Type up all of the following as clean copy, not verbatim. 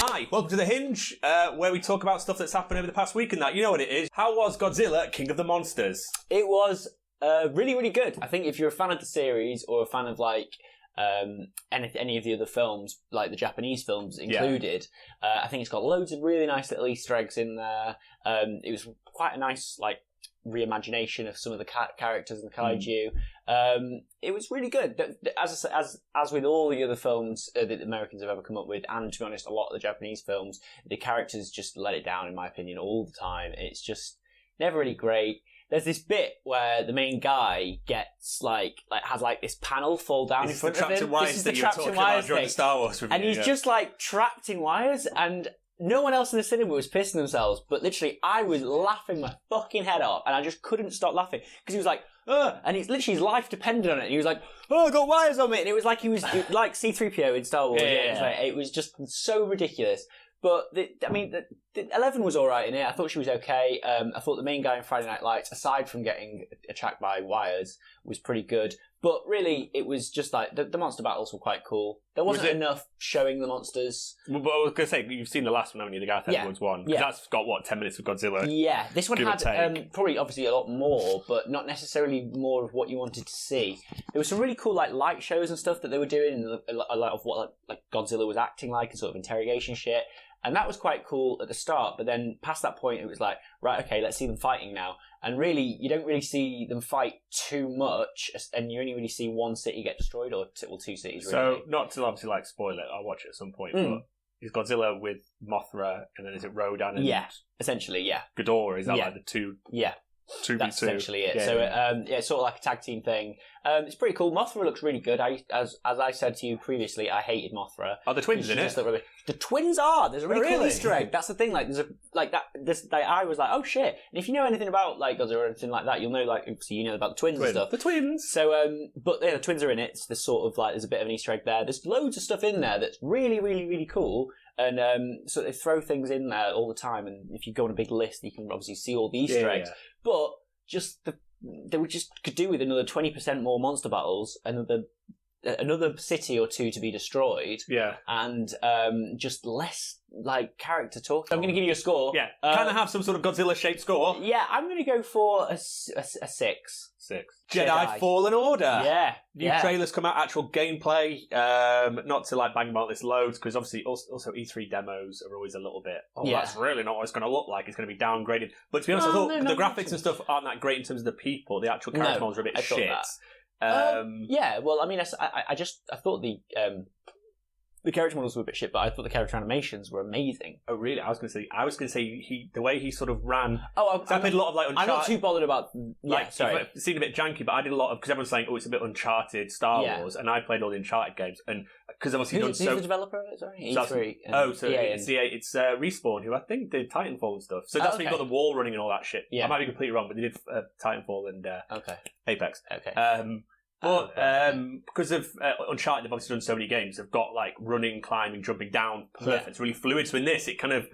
Hi, welcome to The Hinge, where we talk about stuff that's happened over the past week and that. You know what it is. How was Godzilla, King of the Monsters? It was really, really good. I think if you're a fan of the series or a fan of like any of the other films, like the Japanese films included, I think it's got loads of really nice little Easter eggs in there. It was quite a nice like reimagination of some of the characters and the kaiju. It was really good. As with all the other films that the Americans have ever come up with, and to be honest, a lot of the Japanese films, the characters just let it down, in my opinion, all the time. It's just never really great. There's this bit where the main guy gets has this panel fall down in front of him. This is the trapped in wires thing. Star Wars review, and he's just like trapped in wires, and no one else in the cinema was pissing themselves, but literally I was laughing my fucking head off, and I just couldn't stop laughing because he was like, and it's literally his life depended on it. And he was like, I got wires on me, and it was like he was like C-3PO in Star Wars. It was just so ridiculous. But the 11 was all right in it. I thought she was okay. I thought the main guy in Friday Night Lights, aside from getting attacked by wires, was pretty good. But really, it was just like the monster battles were quite cool. There wasn't enough showing the monsters. Well, but I was going to say, you've seen the last one, haven't you? The Gareth Edwards one. Yeah. That's got, 10 minutes of Godzilla? Yeah. This one had probably obviously a lot more, but not necessarily more of what you wanted to see. There were some really cool light shows and stuff that they were doing, and a lot of what Godzilla was acting like and sort of interrogation shit. And that was quite cool at the start, but then past that point, it was like, right, okay, let's see them fighting now. And really, you don't really see them fight too much, and you only really see one city get destroyed, or two cities, really. So, not to obviously spoil it, I'll watch it at some point, but is Godzilla with Mothra, and then is it Rodan and... Yeah, essentially, yeah. Ghidorah, is that like the two... Yeah. 2v2. That's essentially it. Yeah. So, it's sort of like a tag team thing. It's pretty cool. Mothra looks really good. As I said to you previously, I hated Mothra. Are the twins in it? The twins are. There's a really cool Easter egg. That's the thing. I was like, oh shit. And if you know anything about Godzilla or anything like that, you'll know obviously you know about the twins and stuff. The twins. So, but the twins are in it. There's sort of there's a bit of an Easter egg there. There's loads of stuff in there that's really, really, really cool. And so they throw things in there all the time. And if you go on a big list, you can obviously see all the Easter eggs. But they could do with another 20% more monster battles, another city or two to be destroyed, and just less character talk. I'm going to give you a score. Yeah, kind of have some sort of Godzilla-shaped score. Yeah, I'm going to go for a 6. Jedi Fallen Order. Yeah. New trailers come out, actual gameplay. Not to bang about this loads, because obviously also E3 demos are always a little bit, that's really not what it's going to look like. It's going to be downgraded. But to be honest, I thought the graphics and stuff aren't that great in terms of the people. The actual character models are a bit shit. Yeah, well, I mean, I thought the character models were a bit shit, but I thought the character animations were amazing. Oh, really? I was going to say the way he sort of ran. Oh, I played a lot of Uncharted. I'm not too bothered about. Sorry, it seemed a bit janky, but I did a lot of because everyone's saying, it's a bit Uncharted Star Wars, and I played all the Uncharted games, and because obviously who's the developer of it? Sorry, E3. It's Respawn, who I think did Titanfall and stuff. So that's when you got the wall running and all that shit. Yeah. I might be completely wrong, but they did Titanfall and Apex. Okay. But because of Uncharted, they've obviously done so many games. They've got running, climbing, jumping down, perfect. It's really fluid. So in this, it kind of,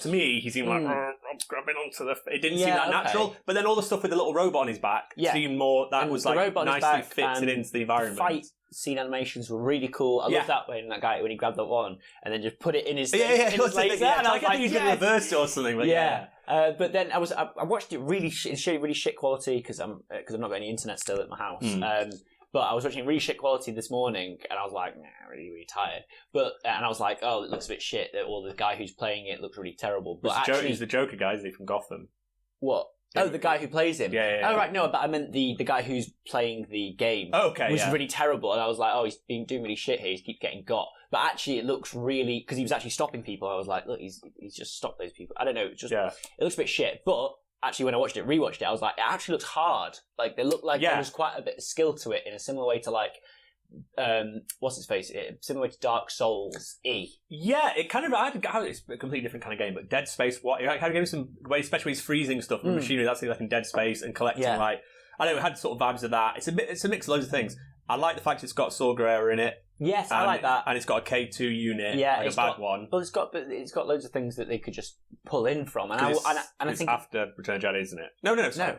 to me, he seemed I'm grabbing onto it didn't seem that natural. But then all the stuff with the little robot on his back seemed more, that was nicely fitted into the environment. The fight scene animations were really cool. I love that when he grabbed that one and then just put it in his laser. And I was like, you could reverse it or something. But but then I watched it really shit quality because I've not got any internet still at my house. But I was watching it really shit quality this morning, and I was like, really, really tired. And I was like, it looks a bit shit. Or the guy who's playing it looks really terrible. But he's the Joker guy, isn't he, from Gotham? What? Oh, the guy who plays him. Yeah. Oh, right. No, but I meant the guy who's playing the game. Was really terrible, and I was like, he's been doing really shit here. He keeps getting got. But actually, it looks really, because he was actually stopping people. I was like, look, he's just stopped those people. I don't know. It looks a bit shit. But actually, when I rewatched it, I was like, it actually looks hard. They look like there was quite a bit of skill to it in a similar way to what's his face? Similar to Dark Souls E. Yeah, it kind of. It's a completely different kind of game, but Dead Space. What? It kind of gave me some way, especially when he's freezing stuff from machinery. That's like in Dead Space and collecting I don't know. It had sort of vibes of that. It's a mix of loads of things. I like the fact it's got Saw Gerrera in it. Yes, I like that. And it's got a K2 unit, a bad one. Well, it's got loads of things that they could just pull in from. And I think after Return of the Jedi, isn't it? No,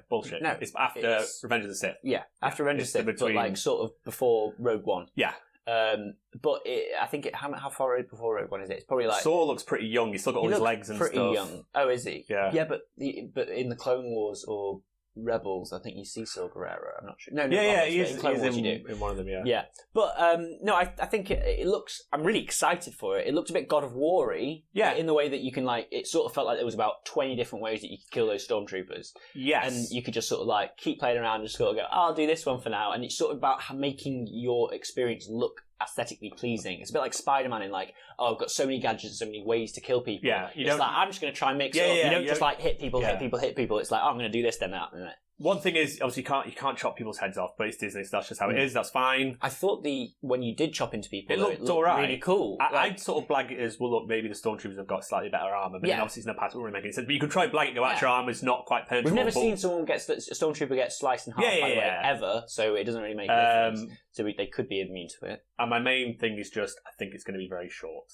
bullshit. No, it's after Revenge of the Sith. Yeah, after Revenge of the Sith, but sort of before Rogue One. Yeah. But I think how far before Rogue One is it? It's probably like Saw looks pretty young. He's still got all his legs and pretty stuff. Young. Oh, is he? Yeah. Yeah, but in the Clone Wars or Rebels, I think you see Saw Gerrera. I'm not sure. No, he's in Clone Wars in one of them. Yeah, but no, I think it looks. I'm really excited for it. It looked a bit God of War-y, in the way that you can like. It sort of felt like there was about 20 different ways that you could kill those stormtroopers. Yes, and you could just sort of like keep playing around and just sort of go, I'll do this one for now, and it's sort of about making your experience look aesthetically pleasing. It's a bit like Spider-Man in like, I've got so many gadgets, so many ways to kill people. Yeah, it's like I'm just going to try and mix it up. You don't just like hit people. It's like, I'm going to do this, then that. One thing is, obviously, you can't chop people's heads off, but it's Disney, so that's just how it is. That's fine. I thought when you did chop into people, it looked all right. Really cool. I'd sort of blag it as, well, look, maybe the stormtroopers have got slightly better armour, but then obviously it's in the past, it wouldn't make any sense. But you could try blag it and go, actually, our armour's not quite penetrable. We've never seen someone a stormtrooper get sliced in half, by the way, ever, so it doesn't really make a difference. So they could be immune to it. And my main thing is just, I think it's going to be very short.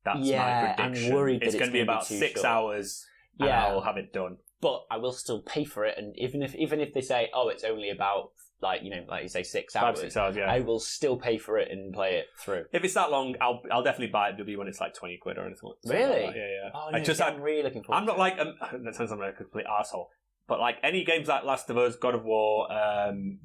That's my prediction. I'm worried that it's going to be about 6 hours, and I'll have it done. But I will still pay for it, and even if they say, it's only about like you say 6 hours, 6 hours, I will still pay for it and play it through. If it's that long, I'll definitely buy it. It'll be when it's like 20 quid or anything. Really? Like yeah. Oh, no, I'm really looking forward. I'm not like that sounds like a complete arsehole. But like any games like Last of Us, God of War,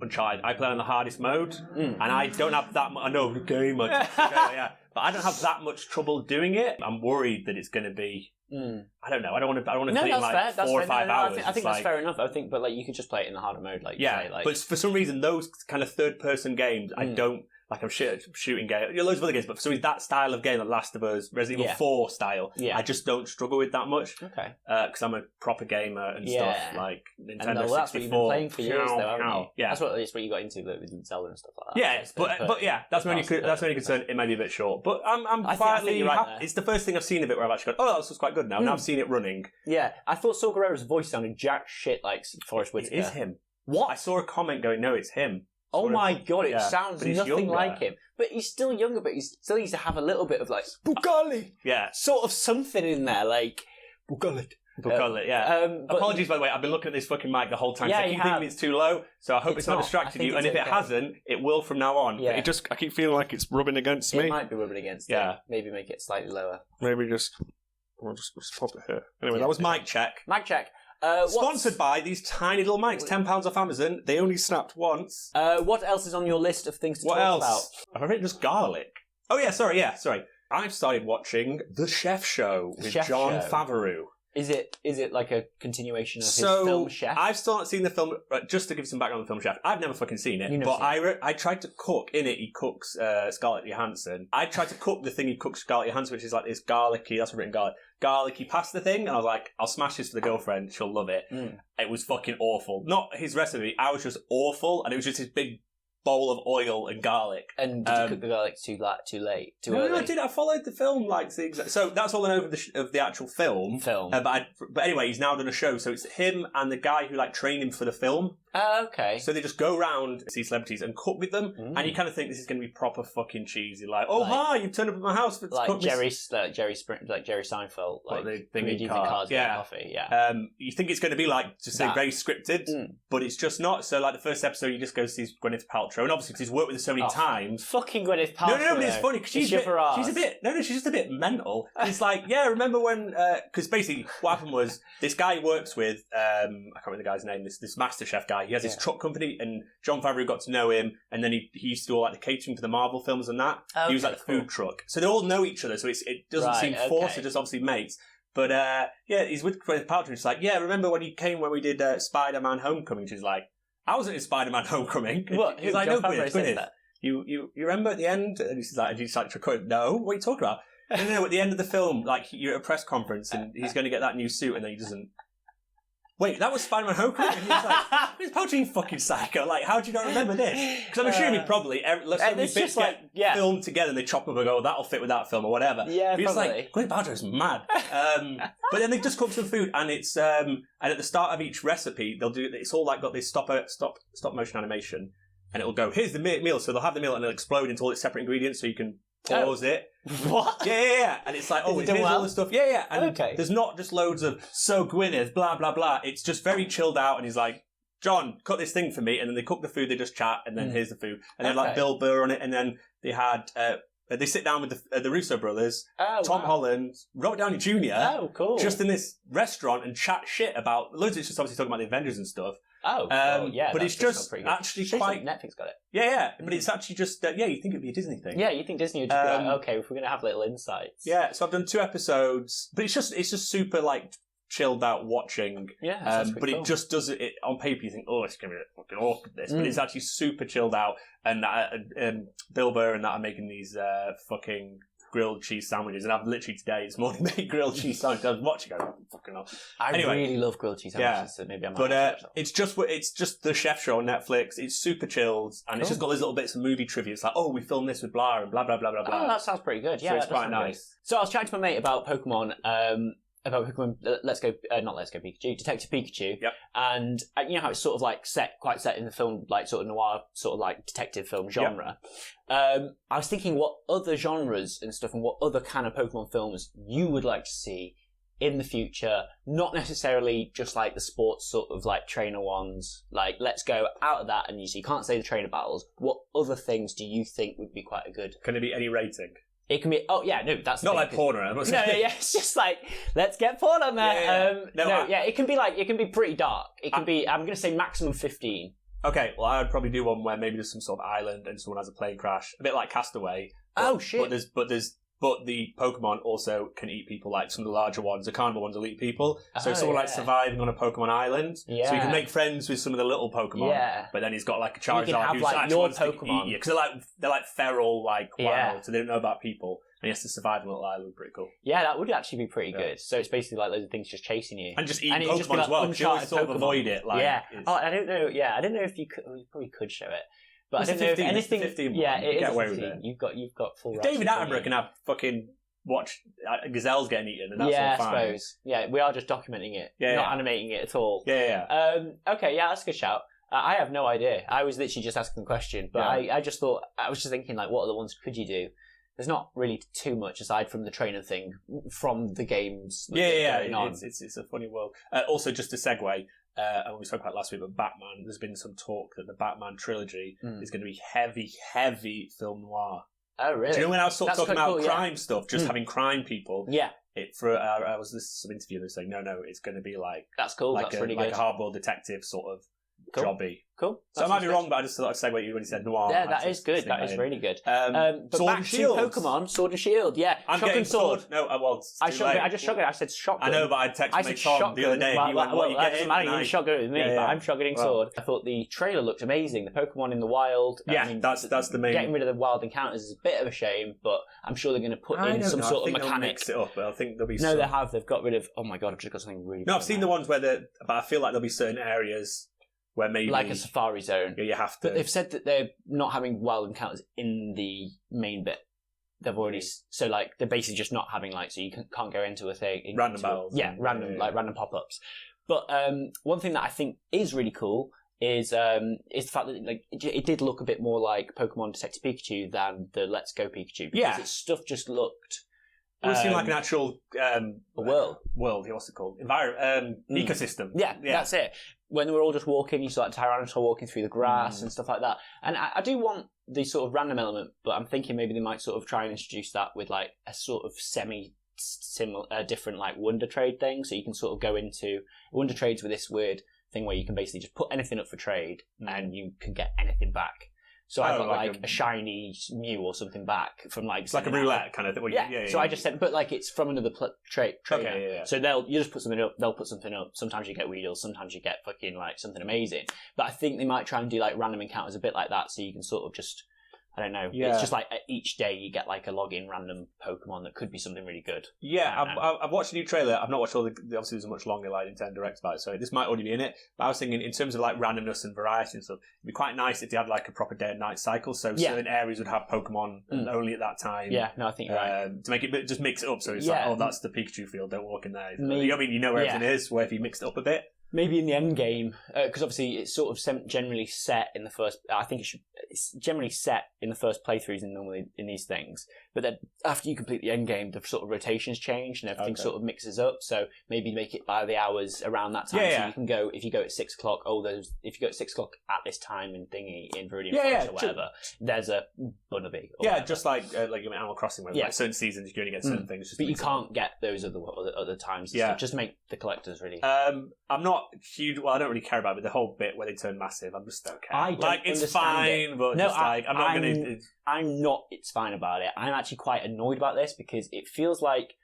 Uncharted, I play on the hardest mode, and I don't have that much. I know the game, but I don't have that much trouble doing it. I'm worried that it's going to be. I don't know. I don't want to play in like 4 or 5 hours. I think that's fair enough. I think, but like you could just play it in the harder mode, like but for some reason, those kind of third-person games, I don't. Like I'm shooting game, loads of other games, but for some reason that style of game, like Last of Us, Resident Evil 4 style, I just don't struggle with that much. Okay. Because I'm a proper gamer and stuff, like Nintendo 64. That's what you've been playing for years, though, haven't you? Yeah. That's what you got into with Zelda and stuff like that. Yeah, but that's my only concern. It may be a bit short, but I'm quietly happy. It's the first thing I've seen of it where I've actually gone, this was quite good now. Now I've seen it running. Yeah, I thought Saw Gerrera's voice sounded jack shit like Forrest Whitaker. It is him. What? I saw a comment going, no, it's him. Oh my god, it sounds nothing like him. But he's still younger, but he still needs to have a little bit of like Bugali. Yeah. Sort of something in there, like Bugali, apologies, by the way, I've been looking at this fucking mic the whole time, so I keep thinking it's too low, so I hope it's not distracted you, and if it hasn't, it will from now on. Yeah. I keep feeling like it's rubbing against me. It might be rubbing against it. Maybe make it slightly lower. Maybe we'll just pop it here. Anyway, that was mic check. Mic check. Sponsored by these tiny little mics, £10 off Amazon. They only snapped once. What else is on your list of things to talk about? I've written just garlic. Oh yeah, sorry. I've started watching The Chef Show with Jon Favreau. Is it like a continuation of his film Chef? I've still not seen the film. Just to give some background on the film Chef, I've never fucking seen it. But I tried to cook in it. He cooks Scarlett Johansson. I tried to cook the thing he cooks Scarlett Johansson, which is like this garlicky. That's written garlicky pasta thing, and I was like, I'll smash this for the girlfriend. She'll love it. It was fucking awful. Not his recipe. I was just awful, and it was just this big bowl of oil and garlic. And did you cook the garlic too late? Too early? No, I did. I followed the film so that's all I know of the actual film. But anyway, he's now done a show, so it's him and the guy who like trained him for the film. Okay. So they just go around, see celebrities, and cook with them, and you kind of think this is going to be proper fucking cheesy. Like, hi, you've turned up at my house for Jerry Seinfeld, like the thing in Cars yeah. Coffee. Yeah. You think it's going to be like just very scripted, but it's just not. So like the first episode, you just go see Gwyneth Paltrow, and obviously because he's worked with her so many times. Fucking Gwyneth Paltrow. No, but it's funny because she's just a bit mental. It's like, remember when? Because basically what happened was this guy he works with, I can't remember the guy's name. This MasterChef guy. He has his truck company, and Jon Favreau got to know him, and then he used to do all like the catering for the Marvel films and that. He was like the food truck, so they all know each other. So it doesn't seem forced; they're just obviously mates. But he's with Gwyneth Paltrow. It's like, remember when he came when we did Spider-Man: Homecoming? She's like, I wasn't in Spider-Man: Homecoming. What? He's like, no, Gwyneth. You remember at the end? And he's like, no, what are you talking about? No, at the end of the film, like you're at a press conference, and he's going to get that new suit, and then he doesn't. Wait, that was Spider-Man: Homecoming? And he was like, "Who's Paltrow, fucking psycho? Like, how do you not remember this?" Because I'm assuming probably so many bits get filmed together and they chop up and go, "That'll fit with that film" or whatever. Yeah, but it's like, Gwyneth Paltrow's mad. But then they just cook some food, and it's and at the start of each recipe, they'll do. It's all like got this stop motion animation, and it'll go, "Here's the meal." So they'll have the meal and it'll explode into all its separate ingredients, so you can pause it. What? Yeah. And it's like, here's all the stuff. Yeah. And there's not just loads of, so Gwyneth, blah, blah, blah. It's just very chilled out, and he's like, John, cut this thing for me, and then they cook the food, they just chat, and then here's the food. And they had like Bill Burr on it, and then they had, they sit down with the Russo brothers, Tom Holland, Robert Downey Jr., cool. just in this restaurant and chat shit about, loads of it's just obviously talking about the Avengers and stuff. But it's just actually quite... Netflix got it. Yeah, but it's actually just, you think it'd be a Disney thing. Yeah, you think Disney would just be like, okay, if we're going to have little insights. Yeah, so I've done 2 episodes, but it's just super, like, chilled out watching. Yeah, but cool. It just does it on paper. You think, oh, it's going to be fucking awkward, this. But it's actually super chilled out. And Bill Burr and that are making these fucking grilled cheese sandwiches, and I've literally today this morning made grilled cheese sandwiches. I was watching, fucking hell. I really love grilled cheese sandwiches, so maybe I might. But it's just the chef show on Netflix. It's super chilled, and it's just got these little bits of movie trivia. It's like, oh, we filmed this with blah and blah blah blah blah blah. Oh, that sounds pretty good. Yeah, so it's quite nice. Good. So I was chatting to my mate about Pokemon. Let's Go Pikachu, Detective Pikachu. Yep. And you know how it's sort of like quite set in the film, like sort of noir, sort of like detective film genre. Yep. I was thinking what other genres and stuff and what other kind of Pokemon films you would like to see in the future, not necessarily just like the sports sort of like trainer ones. Like, let's go out of that, and you can't say the trainer battles. What other things do you think would be quite a good? Can it be any rating? It can be. Oh yeah, no, that's not like porn. No, it's just like let's get porn on there. It can be pretty dark. It can be. I'm going to say maximum 15. Okay, well, I would probably do one where maybe there's some sort of island and someone has a plane crash, a bit like Castaway. Shit! But the Pokemon also can eat people, like some of the larger ones. The carnival ones will eat people. So someone like surviving on a Pokemon island. Yeah. So you can make friends with some of the little Pokemon. Yeah. But then he's got like a Charizard who's actually wants to eat you. Because they're like feral, like wild, so they don't know about people. And he has to survive on a little island. Pretty cool. Yeah, that would actually be pretty good. So it's basically like loads of things just chasing you. And just eating Pokemon like as well. You always sort of avoid it. Like, I don't know. Yeah, I don't know if you could. Well, you probably could show it. But I don't know if anything. 15 yeah, it is. Get away with it. You've got full. David Attenborough can have fucking watch gazelles getting eaten, and that's all fine. I suppose. Yeah, we are just documenting it, not animating it at all. Yeah. Okay, that's a good shout. I have no idea. I was literally just asking the question, but I just thought, I was just thinking, like, what other ones could you do? There's not really too much aside from the trainer thing from the games. It's a funny world. Also, just to segue, and we spoke about last week, but Batman. There's been some talk that the Batman trilogy is going to be heavy film noir. Oh, really? Do you know when I was sort of talking about crime stuff, just having crime people? Yeah. I was listening to some interview and they were saying, no, it's going to be like... That's cool, that's really good. Like a hard-boiled detective sort of jobby. Cool. So I might be wrong, but I just thought I'd say what you when you said noir. Yeah, that is good. That is really good. But Sword and Shield. Pokemon, Sword and Shield, yeah. I'm getting Sword. No, I just shotgun. I said shotgun. I know, but I texted Tom the other day. He went, what, you getting? You shotgun with me, but I'm shotgunning Sword. I thought the trailer looked amazing. The Pokemon in the wild. Yeah, that's the main... Getting rid of the wild encounters is a bit of a shame, but I'm sure they're going to put in some sort of mechanic. Mix it up, but I think there'll be No, they have. They've got rid of... Oh my god, I've just got something really... No, I've seen the ones where but I feel like there'll be certain areas... where maybe... Like a safari zone. Yeah, you have to... But they've said that they're not having wild encounters in the main bit. They've already... So, like, they're basically just not having, like, so you can't go into a thing... Random battles. Yeah, random pop-ups. But one thing that I think is really cool is the fact that, like, it did look a bit more like Pokemon Detective Pikachu than the Let's Go Pikachu. Because its stuff just looked... It seemed like an actual... world. What's it called? Ecosystem. Yeah, that's it. When they were all just walking, you saw like Tyranitar walking through the grass and stuff like that. And I do want the sort of random element, but I'm thinking maybe they might sort of try and introduce that with like a sort of semi-similar, different like Wonder Trade thing. So you can sort of go into Wonder Trades with this weird thing where you can basically just put anything up for trade and you can get anything back. So I got like a shiny Mew or something back from like... It's like a roulette kind of thing. Yeah. So I just said, but like it's from another trainer. Okay, yeah. So you just put something up, they'll put something up. Sometimes you get Weedle, sometimes you get fucking like something amazing. But I think they might try and do like random encounters a bit like that so you can sort of just... I don't know. Yeah. It's just like each day you get like a login random Pokemon that could be something really good. Yeah, I've watched a new trailer. I've not watched all the... Obviously, there's a much longer like Nintendo Direct about it, so this might already be in it. But I was thinking, in terms of like randomness and variety and stuff, it'd be quite nice if they had like a proper day and night cycle. So certain areas would have Pokemon only at that time. Yeah, no, I think you're right. To make it, just mix it up. So it's like, oh, that's the Pikachu field. Don't walk in there. You know where everything is. Where if you mix it up a bit. maybe in the end game, because obviously it's sort of generally set in the first. I think it's generally set in the first playthroughs normally in these things. But then after you complete the end game, the sort of rotations change and everything sort of mixes up. So maybe make it by the hours around that time. So you can go if you go at 6 o'clock. If you go at 6 o'clock at this time in thingy in Viridian Forest or whatever, there's a Bunnabee. Just like Animal Crossing, where like certain seasons you only get certain things. But you can't get those other times. So just make the collectors really. I'm not huge. Well, I don't really care about it. The whole bit where they turn massive, I just don't care. I don't it's fine, but no, I'm not going to. I'm not. It's fine about it. I'm actually quite annoyed about this because it feels like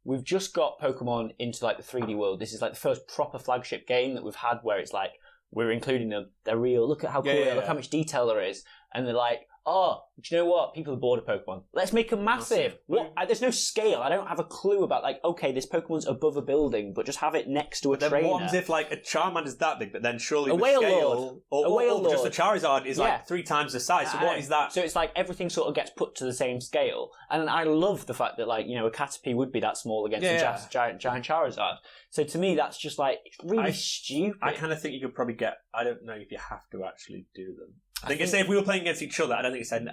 we've just got Pokemon into like the 3D world. This is like the first proper flagship game that we've had where it's like we're including them. They're real. Look at how cool they are. Look how much detail there is. And they're like, oh, do you know what? People are bored of Pokemon. Let's make them massive. What? There's no scale. I don't have a clue about like, okay, this Pokemon's above a building, but just have it next to a trainer. Then what happens if like a Charmander's that big, but then surely a Wailord, or just a Charizard is like 3 times the size. So what is that? So it's like everything sort of gets put to the same scale. And I love the fact that like, a Caterpie would be that small against a giant Charizard. So to me, that's just like really stupid. I kind of think you could probably get. I don't know if you have to actually do them. I think if we were playing against each other, I don't think it said,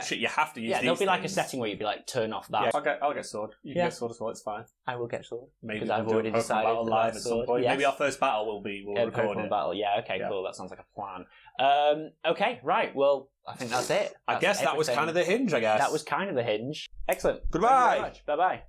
shit, you have to use these. There'll be like a setting where you'd be like, turn off that. Yeah, I'll get Sword. You can get Sword as well, it's fine. I will get Sword. Maybe I've already decided battle live at some point. Yes. Maybe our first battle will record Pokemon it. battle, cool, that sounds like a plan. Okay, right, well, I think that's it. I guess that was kind of the hinge, I guess. That was kind of the hinge. Excellent. Goodbye. Bye-bye.